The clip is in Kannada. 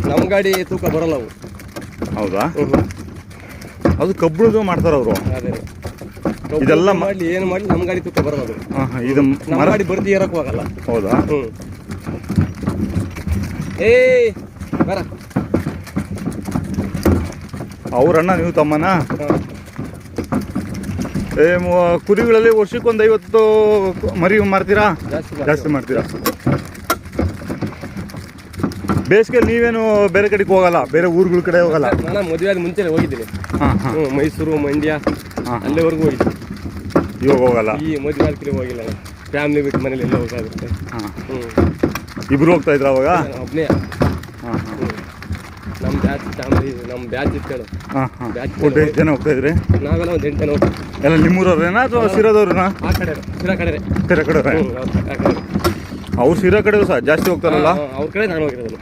ನಮ್ಮ ಗಾಡಿ ತೂಕ ಬರಲ್ಲ ಅವು. ಹೌದಾ? ಅದು ಕಬ್ಬುಳದು ಮಾಡ್ತಾರ ಅವರು. ಅದೇ ಇದೆಲ್ಲ ಮಾಡಲಿ ಏನು ಮಾಡಲಿ ನಮ್ಮ ಗಾಡಿ ತೂಕ ಬರಲ್ಲ ಅದು. ಇದು ನಮ್ಮ ಗಾಡಿ ಬರ್ತಿ ಏರಕ್ಕೂ ಆಗಲ್ಲ. ಹೌದಾ? ಬರ ಅವ್ರಣ್ಣ ನೀವು ತಮ್ಮನ? ಕುರಿಗಳಲ್ಲಿ ವರ್ಷಕ್ಕೊಂದು 50 ಮರಿ ಮಾರ್ತೀರಾ? ಜಾಸ್ತಿ ಮಾಡ್ತೀರಾ? ಬೇಸಿಗೆ ನೀವೇನು ಬೇರೆ ಕಡೆಗೆ ಹೋಗಲ್ಲ, ಬೇರೆ ಊರುಗಳ ಕಡೆ ಹೋಗಲ್ಲ? ನಾನು ಮದುವೆ ಆದ ಮುಂಚೆ ಹೋಗಿದ್ದೀನಿ. ಮೈಸೂರು, ಮಂಡ್ಯ ಅಲ್ಲಿವರೆಗೂ ಹೋಗಿದ್ದೀನಿ. ಇವಾಗ ಹೋಗಲ್ಲ? ಈ ಮದುವೆ ಆದ ಕಡೆ ಹೋಗಿಲ್ಲ. ಫ್ಯಾಮಿಲಿ ಬಿಟ್ಟು ಮನೇಲಿ ಎಲ್ಲ ಹೋಗಾಗುತ್ತೆ. ಇಬ್ರು ಹೋಗ್ತಾ ಇದ್ರ ಅವಾಗ? ಒಬ್ಬನೇ. ನಮ್ಮ ಬ್ಯಾಚ್ ಫ್ಯಾಮಿಲಿ, ನಮ್ಮ ಬ್ಯಾಚ್ ಇತ್ತು. ಎಷ್ಟು ಜನ ಹೋಗ್ತಾ ಇದ್ರಿ? ನಾವೆಲ್ಲ ಒಂದು 8 ಜನ ಹೋಗ್ತೀವಿ. ಎಲ್ಲ ನಿಮ್ಮೂರವ್ರೇನಾ ಅಥವಾ ಸಿರಾದವ್ರನ್ನ? ಆ ಕಡೆ ಸಿರಾ ಕಡೆ. ಸಿರಾ ಕಡೆ ಅವ್ರು ಸಿರಾ ಕಡೆ ಸಹ ಜಾಸ್ತಿ ಹೋಗ್ತಾರಲ್ಲ? ಅವ್ರ ಕಡೆ ನಾನು ಹೋಗಿರೋದು.